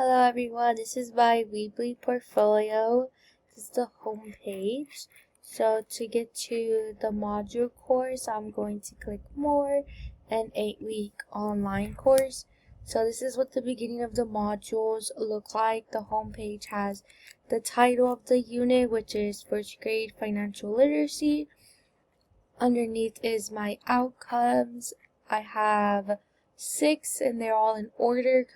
Hello everyone, this is my Weebly portfolio. This is the home page. So to get to the module course, I'm going to click more, an 8-week online course. So this is what the beginning of the modules look like. The home page has the title of the unit, which is first grade financial literacy. Underneath is my outcomes. I have 6 and they're all in order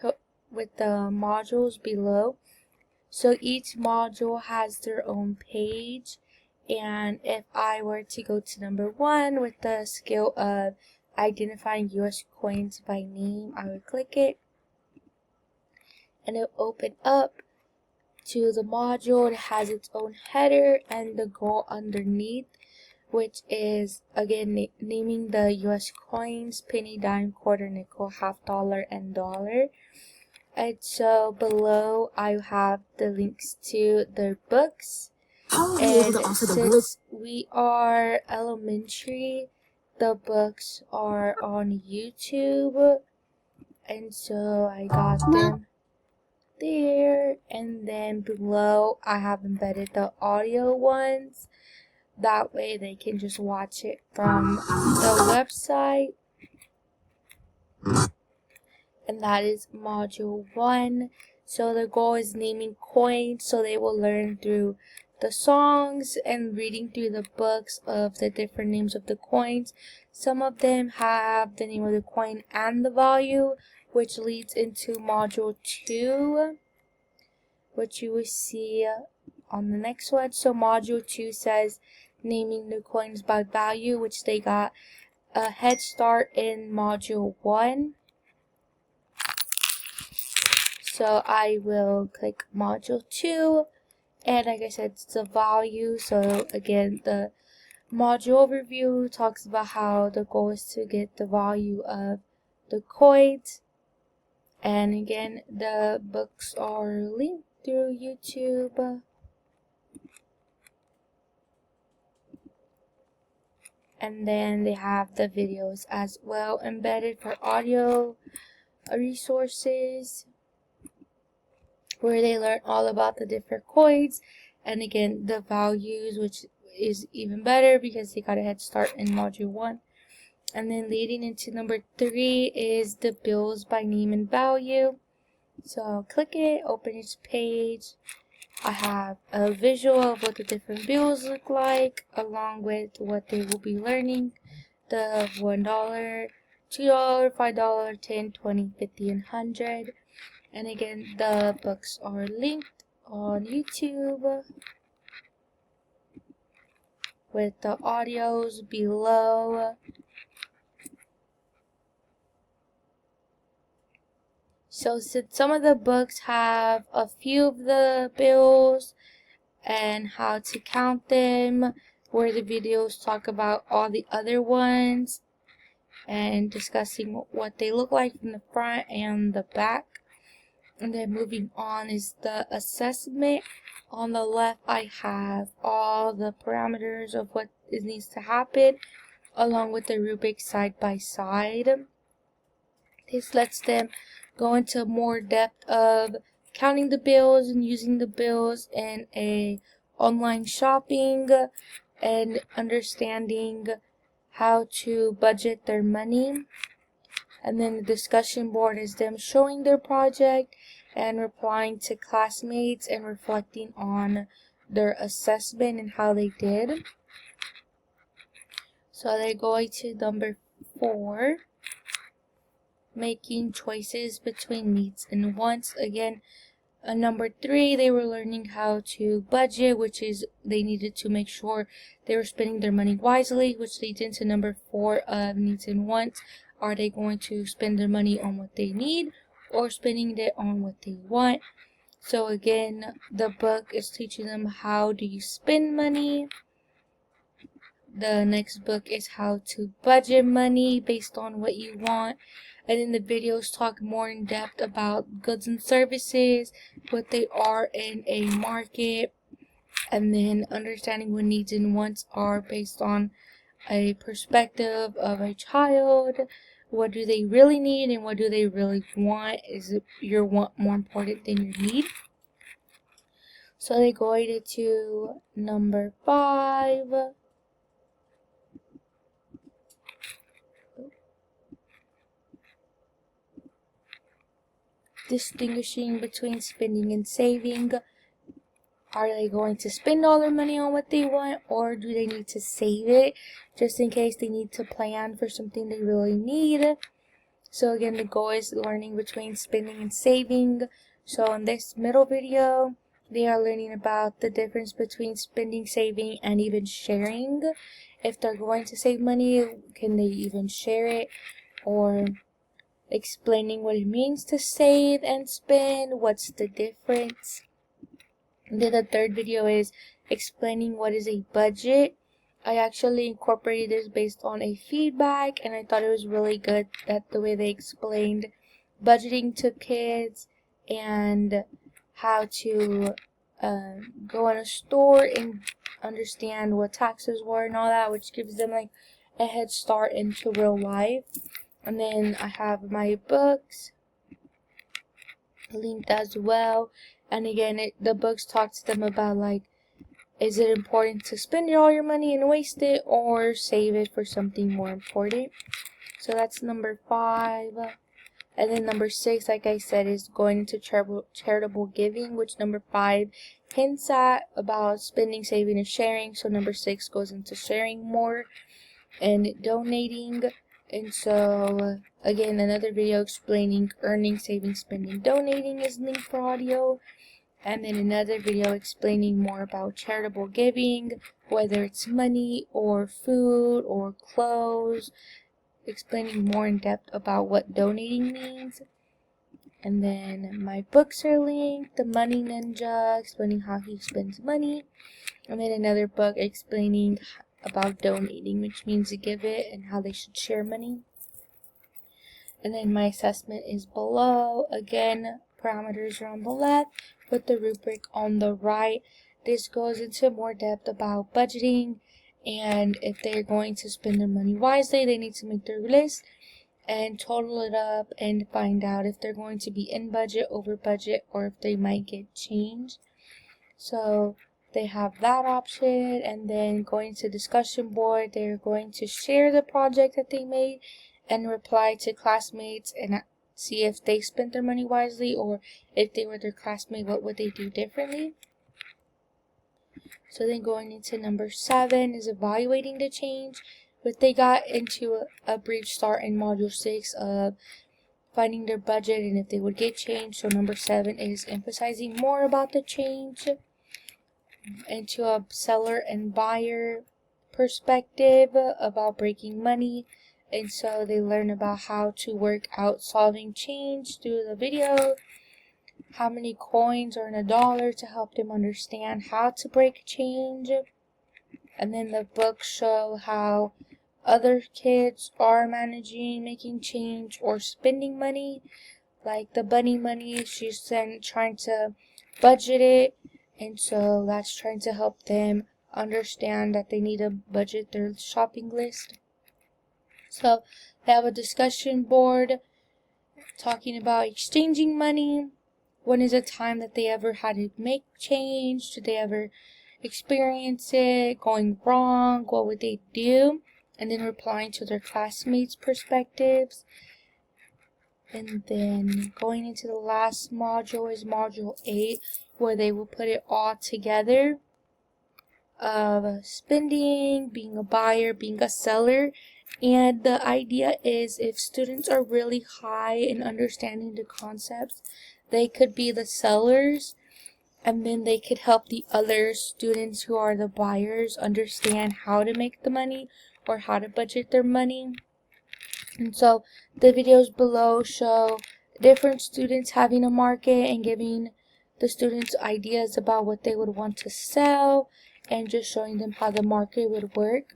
with the modules below. So each module has their own page, and if I were to go to number 1 with the skill of identifying US coins by name, I would click it and it'll open up to the module. It has its own header and the goal underneath, which is again naming the US coins: penny, dime, quarter, nickel, half dollar, and dollar. And so below I have the links to their books. And since we are elementary, the books are on YouTube, and so I got them there. And then below I have embedded the audio ones. That way they can just watch it from the website. And that is module 1. So the goal is naming coins, so they will learn through the songs and reading through the books of the different names of the coins. Some of them have the name of the coin and the value, which leads into module 2, which you will see on the next one. So module 2 says naming the coins by value, which they got a head start in module 1. So I will click module 2, and like I said, it's the value. So again, the module overview talks about how the goal is to get the value of the coins. And again, the books are linked through YouTube. And then they have the videos as well embedded for audio resources, where they learn all about the different coins and again the values, which is even better because they got a head start in module 1. And then leading into number 3 is the bills by name and value. So I'll click it, open its page. I have a visual of what the different bills look like, along with what they will be learning: the $1, $2, $5, 10, 20, 50, and 100. And again, the books are linked on YouTube with the audios below. So since some of the books have a few of the bills and how to count them, where the videos talk about all the other ones and discussing what they look like from the front and the back. And then moving on is the assessment. On the left, I have all the parameters of what needs to happen, along with the rubric side by side. This lets them go into more depth of counting the bills and using the bills in a online shopping and understanding how to budget their money. And then the discussion board is them showing their project and replying to classmates and reflecting on their assessment and how they did. So they're going to number 4, making choices between needs and wants. Again, number 3, they were learning how to budget, which is they needed to make sure they were spending their money wisely, which leads into number 4 of needs and wants. Are they going to spend their money on what they need or spending it on what they want? So again, the book is teaching them how do you spend money. The next book is how to budget money based on what you want. And then the videos talk more in depth about goods and services, what they are in a market, and then understanding what needs and wants are based on a perspective of a child, what do they really need and what do they really want. Is your want more important than your need? So they go to number 5. Distinguishing between spending and saving. Are they going to spend all their money on what they want, or do they need to save it just in case they need to plan for something they really need? So again, the goal is learning between spending and saving. So in this middle video, they are learning about the difference between spending, saving, and even sharing. If they're going to save money, can they even share it? Or explaining what it means to save and spend, what's the difference. And then the third video is explaining what is a budget. I actually incorporated this based on a feedback, and I thought it was really good that the way they explained budgeting to kids and how to go in a store and understand what taxes were and all that, which gives them like a head start into real life. And then I have my books linked as well. And again, the books talk to them about like, is it important to spend all your money and waste it, or save it for something more important? So that's number 5. And then number 6, like I said, is going into charitable giving, which number 5 hints at about spending, saving, and sharing. So number 6 goes into sharing more and donating. And so again, another video explaining earning, saving, spending, donating is linked for audio. And then another video explaining more about charitable giving, whether it's money or food or clothes, explaining more in depth about what donating means. And then my books are linked, The Money Ninja, explaining how he spends money. And then another book explaining about donating, which means to give it and how they should share money. And then my assessment is below. Again, parameters are on the left with the rubric on the right. This goes into more depth about budgeting, and if they're going to spend their money wisely, they need to make their list and total it up and find out if they're going to be in budget, over budget, or if they might get changed. So they have that option. And then going to discussion board, they're going to share the project that they made and reply to classmates and see if they spent their money wisely, or if they were their classmate, what would they do differently. So then going into number 7 is evaluating the change, but they got into a brief start in module 6 of finding their budget and if they would get changed. So number 7 is emphasizing more about the change into a seller and buyer perspective about breaking money. And so they learn about how to work out solving change through the video, how many coins are in a dollar to help them understand how to break change. And then the books show how other kids are managing making change or spending money. Like the bunny money, she's then trying to budget it, and so that's trying to help them understand that they need to budget their shopping list. So they have a discussion board talking about exchanging money. When is a time that they ever had to make change? Did they ever experience it going wrong? What would they do? And then replying to their classmates' perspectives. And then going into the last module is module 8, where they will put it all together of spending, being a buyer, being a seller. And the idea is if students are really high in understanding the concepts, they could be the sellers, and then they could help the other students who are the buyers understand how to make the money or how to budget their money. And so the videos below show different students having a market and giving the students ideas about what they would want to sell and just showing them how the market would work.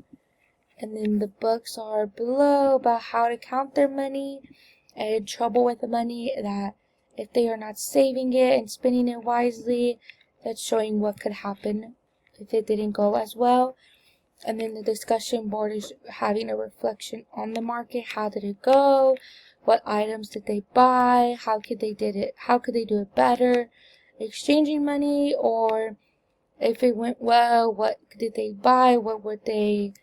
And then the books are below about how to count their money and trouble with the money, that if they are not saving it and spending it wisely, that's showing what could happen if it didn't go as well. And then the discussion board is having a reflection on the market. How did it go? What items did they buy? How could they do it better? Exchanging money, or if it went well, what did they buy? What would they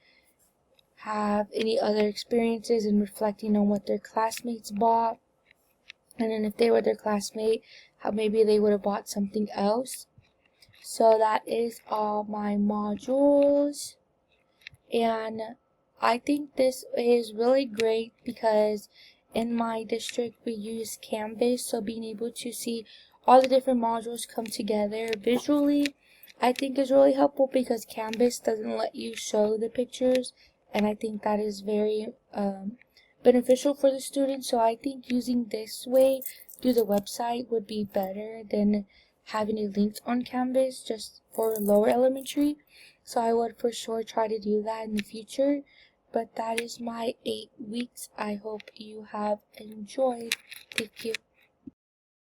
have any other experiences, and reflecting on what their classmates bought. And then if they were their classmate, how maybe they would have bought something else. So that is all my modules. And I think this is really great because in my district we use Canvas, so being able to see all the different modules come together visually, I think is really helpful because Canvas doesn't let you show the pictures, and I think that is very beneficial for the students. So I think using this way through the website would be better than having it linked on Canvas just for lower elementary. So I would for sure try to do that in the future. But that is my 8 weeks. I hope you have enjoyed. Thank you.